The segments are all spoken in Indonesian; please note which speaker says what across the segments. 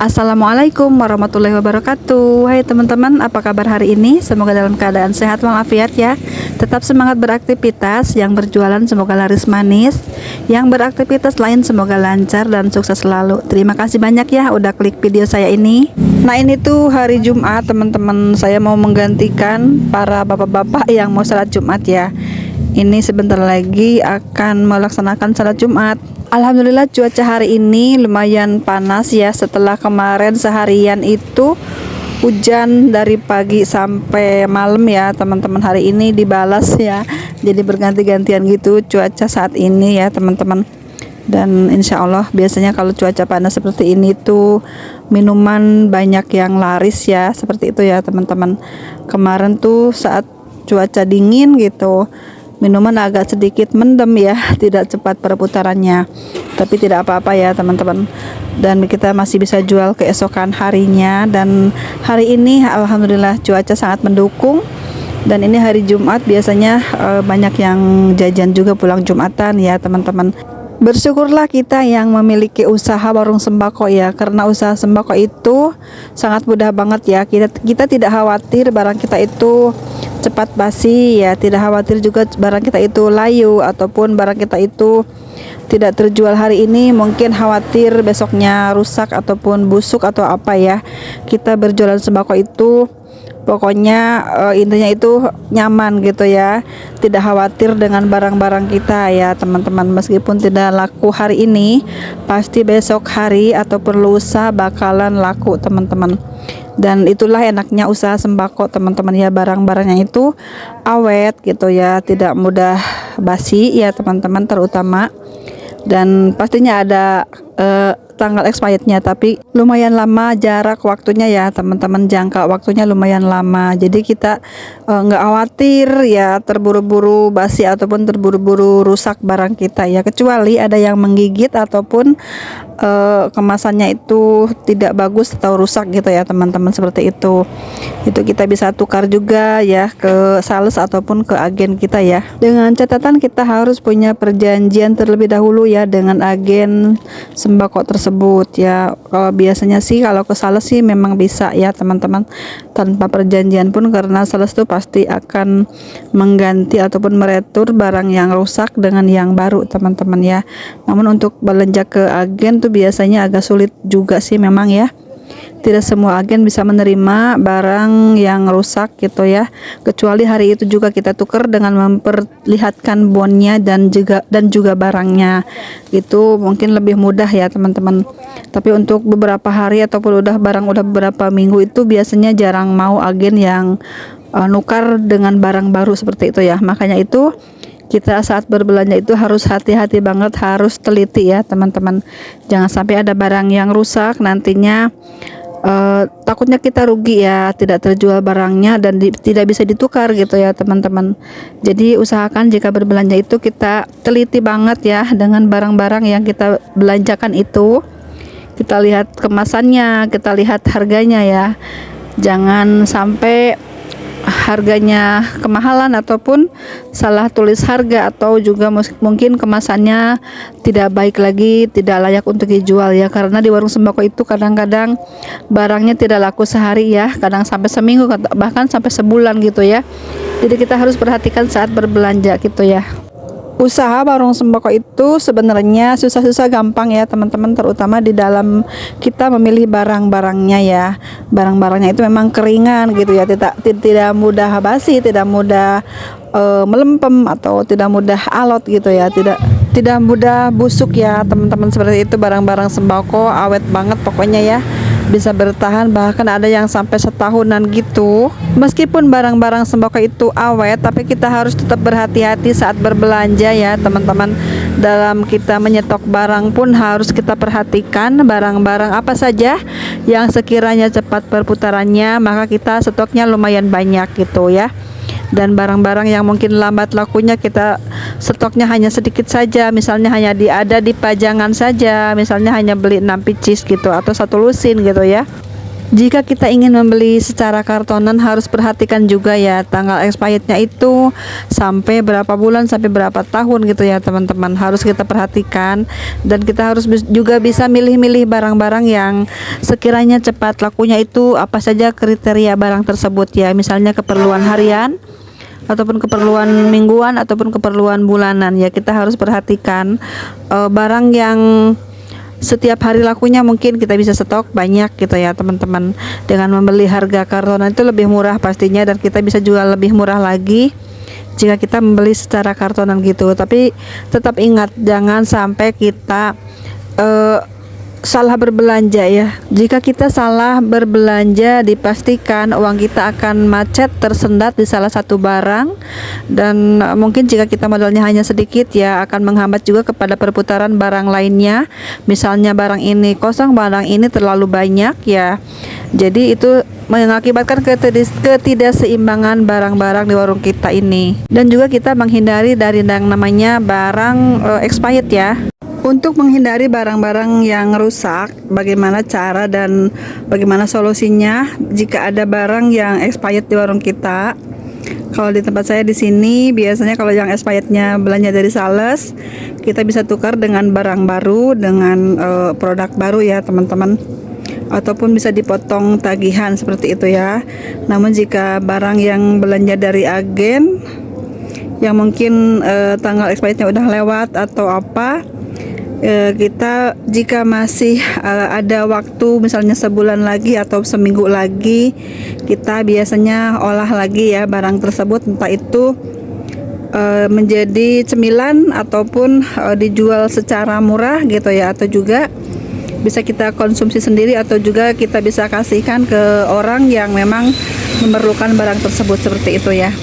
Speaker 1: Assalamualaikum warahmatullahi wabarakatuh. Hai teman-teman, apa kabar hari ini? Semoga dalam keadaan sehat walafiat ya. Tetap semangat beraktivitas, yang berjualan semoga laris manis, yang beraktivitas lain semoga lancar dan sukses selalu. Terima kasih banyak ya udah klik video saya ini. Nah, ini tuh hari Jumat teman-teman. Saya mau menggantikan para bapak-bapak yang mau salat Jumat ya. Ini sebentar lagi akan melaksanakan salat Jumat. Alhamdulillah cuaca hari ini lumayan panas ya, setelah kemarin seharian itu hujan dari pagi sampai malam ya teman-teman. Hari ini dibalas ya, jadi berganti-gantian gitu cuaca saat ini ya teman-teman. Dan insya Allah biasanya kalau cuaca panas seperti ini tuh minuman banyak yang laris ya, seperti itu ya teman-teman. Kemarin tuh saat cuaca dingin gitu, minuman agak sedikit mendem ya, tidak cepat perputarannya, tapi tidak apa-apa ya teman-teman, dan kita masih bisa jual keesokan harinya. Dan hari ini alhamdulillah cuaca sangat mendukung, dan ini hari Jumat biasanya banyak yang jajan juga pulang Jumatan ya teman-teman. Bersyukurlah kita yang memiliki usaha warung sembako ya, karena usaha sembako itu sangat mudah banget ya. Kita tidak khawatir barang kita itu cepat basi ya, tidak khawatir juga barang kita itu layu ataupun barang kita itu tidak terjual hari ini, mungkin khawatir besoknya rusak ataupun busuk atau apa ya. Kita berjualan sembako itu pokoknya intinya itu nyaman gitu ya, tidak khawatir dengan barang-barang kita ya teman-teman. Meskipun tidak laku hari ini, pasti besok hari ataupun lusa bakalan laku teman-teman. Dan itulah enaknya usaha sembako teman-teman ya, barang-barangnya itu awet gitu ya, tidak mudah basi ya teman-teman terutama. Dan pastinya ada tanggal expirednya, tapi lumayan lama jarak waktunya ya teman-teman, jangka waktunya lumayan lama. Jadi kita nggak khawatir ya terburu-buru basi ataupun terburu-buru rusak barang kita ya, kecuali ada yang menggigit ataupun kemasannya itu tidak bagus atau rusak gitu ya teman-teman, seperti itu kita bisa tukar juga ya ke sales ataupun ke agen kita ya, dengan catatan kita harus punya perjanjian terlebih dahulu ya dengan agen sembako tersebut ya. Kalau biasanya sih kalau ke sales sih memang bisa ya teman-teman, tanpa perjanjian pun, karena sales itu pasti akan mengganti ataupun meretur barang yang rusak dengan yang baru teman-teman ya. Namun untuk belanja ke agen tuh biasanya agak sulit juga sih memang ya. Tidak semua agen bisa menerima barang yang rusak gitu ya, kecuali hari itu juga kita tukar dengan memperlihatkan bonnya dan juga barangnya. Itu mungkin lebih mudah ya teman-teman. Tapi untuk beberapa hari ataupun barang udah beberapa minggu itu biasanya jarang mau agen yang nukar dengan barang baru seperti itu ya. Makanya itu kita saat berbelanja itu harus hati-hati banget, harus teliti ya teman-teman. Jangan sampai ada barang yang rusak nantinya takutnya kita rugi ya, tidak terjual barangnya dan tidak bisa ditukar gitu ya teman-teman. Jadi usahakan jika berbelanja itu kita teliti banget ya dengan barang-barang yang kita belanjakan itu. Kita lihat kemasannya, kita lihat harganya ya. Jangan sampai harganya kemahalan ataupun salah tulis harga, atau juga mungkin kemasannya tidak baik lagi, tidak layak untuk dijual ya. Karena di warung sembako itu kadang-kadang barangnya tidak laku sehari ya, kadang sampai seminggu bahkan sampai sebulan gitu ya. Jadi kita harus perhatikan saat berbelanja gitu ya. Usaha warung sembako itu sebenarnya susah-susah gampang ya teman-teman, terutama di dalam kita memilih barang-barangnya ya. Barang-barangnya itu memang keringan gitu ya, tidak mudah basi, tidak mudah melempem atau tidak mudah alot gitu ya, tidak mudah busuk ya teman-teman. Seperti itu barang-barang sembako awet banget pokoknya ya, bisa bertahan bahkan ada yang sampai setahunan gitu. Meskipun barang-barang sembako itu awet, tapi kita harus tetap berhati-hati saat berbelanja ya teman-teman. Dalam kita menyetok barang pun harus kita perhatikan barang-barang apa saja yang sekiranya cepat perputarannya, maka kita stoknya lumayan banyak gitu ya. Dan barang-barang yang mungkin lambat lakunya, kita stoknya hanya sedikit saja, misalnya hanya ada di pajangan saja, misalnya hanya beli 6 pieces gitu atau 1 lusin gitu ya. Jika kita ingin membeli secara kartonan harus perhatikan juga ya tanggal expirednya itu sampai berapa bulan sampai berapa tahun gitu ya teman-teman, harus kita perhatikan. Dan kita harus juga bisa milih-milih barang-barang yang sekiranya cepat lakunya itu apa saja kriteria barang tersebut ya, misalnya keperluan harian ataupun keperluan mingguan ataupun keperluan bulanan ya. Kita harus perhatikan barang yang setiap hari lakunya mungkin kita bisa stok banyak gitu ya teman-teman. Dengan membeli harga kartonan itu lebih murah pastinya, dan kita bisa jual lebih murah lagi jika kita membeli secara kartonan gitu. Tapi tetap ingat jangan sampai kita salah berbelanja ya. Jika kita salah berbelanja dipastikan uang kita akan macet tersendat di salah satu barang, dan mungkin jika kita modalnya hanya sedikit ya akan menghambat juga kepada perputaran barang lainnya. Misalnya barang ini kosong, barang ini terlalu banyak ya. Jadi itu mengakibatkan ketidakseimbangan barang-barang di warung kita ini. Dan juga kita menghindari dari yang namanya barang expired ya. Untuk menghindari barang-barang yang rusak, bagaimana cara dan bagaimana solusinya jika ada barang yang expired di warung kita? Kalau di tempat saya di sini biasanya kalau yang expirednya belanja dari sales, kita bisa tukar dengan barang baru, dengan produk baru ya teman-teman, ataupun bisa dipotong tagihan seperti itu ya. Namun jika barang yang belanja dari agen yang mungkin tanggal expirednya udah lewat atau apa, kita jika masih ada waktu misalnya sebulan lagi atau seminggu lagi, kita biasanya olah lagi ya barang tersebut, entah itu menjadi cemilan ataupun dijual secara murah gitu ya, atau juga bisa kita konsumsi sendiri, atau juga kita bisa kasihkan ke orang yang memang memerlukan barang tersebut seperti itu ya.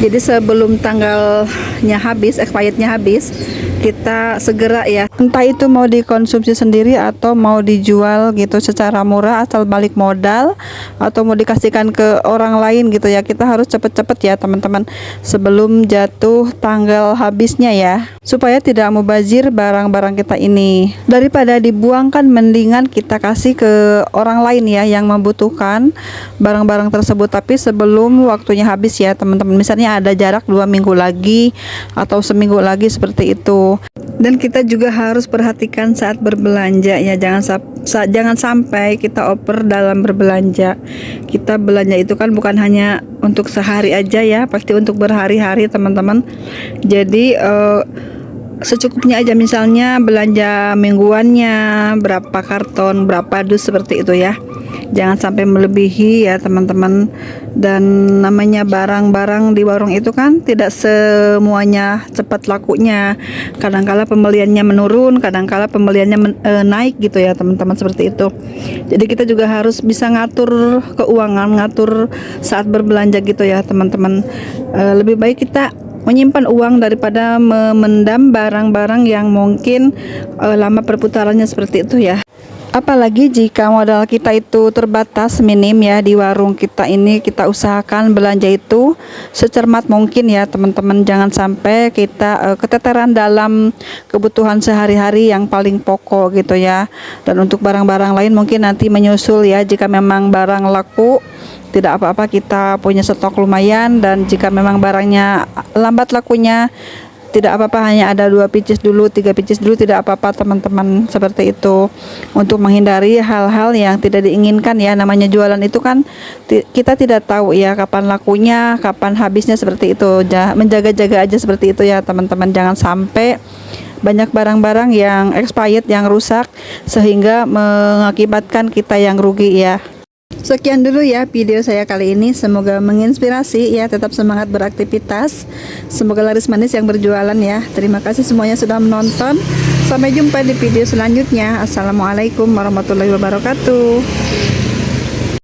Speaker 1: Jadi sebelum tanggalnya habis, expirednya habis, kita segera ya, entah itu mau dikonsumsi sendiri atau mau dijual gitu secara murah asal balik modal, atau mau dikasihkan ke orang lain gitu ya. Kita harus cepet-cepet ya teman-teman sebelum jatuh tanggal habisnya ya, supaya tidak mubazir barang-barang kita ini. Daripada dibuangkan, mendingan kita kasih ke orang lain ya yang membutuhkan barang-barang tersebut, tapi sebelum waktunya habis ya teman-teman. Misalnya ada jarak 2 minggu lagi atau seminggu lagi seperti itu. Dan kita juga harus perhatikan saat berbelanja ya, jangan sampai kita over dalam berbelanja. Kita belanja itu kan bukan hanya untuk sehari aja ya, pasti untuk berhari-hari teman-teman. Jadi secukupnya aja, misalnya belanja mingguannya berapa karton, berapa dus seperti itu ya. Jangan sampai melebihi ya teman-teman. Dan namanya barang-barang di warung itu kan tidak semuanya cepat lakunya. Kadangkala pembeliannya menurun, kadangkala pembeliannya naik gitu ya teman-teman, seperti itu. Jadi kita juga harus bisa ngatur keuangan, ngatur saat berbelanja gitu ya teman-teman. Lebih baik kita menyimpan uang daripada memendam barang-barang yang mungkin lama perputarannya seperti itu ya. Apalagi jika modal kita itu terbatas, minim ya di warung kita ini, kita usahakan belanja itu secermat mungkin ya teman-teman. Jangan sampai kita keteteran dalam kebutuhan sehari-hari yang paling pokok gitu ya. Dan untuk barang-barang lain mungkin nanti menyusul ya, jika memang barang laku tidak apa-apa kita punya stok lumayan, dan jika memang barangnya lambat lakunya tidak apa-apa, hanya ada 2 pieces dulu, 3 pieces dulu, tidak apa-apa teman-teman, seperti itu. Untuk menghindari hal-hal yang tidak diinginkan ya, namanya jualan itu kan kita tidak tahu ya kapan lakunya, kapan habisnya, seperti itu. Menjaga-jaga aja seperti itu ya teman-teman. Jangan sampai banyak barang-barang yang expired, yang rusak, sehingga mengakibatkan kita yang rugi ya. Sekian dulu ya video saya kali ini, semoga menginspirasi ya. Tetap semangat beraktivitas, semoga laris manis yang berjualan ya. Terima kasih semuanya sudah menonton, sampai jumpa di video selanjutnya. Assalamualaikum warahmatullahi wabarakatuh.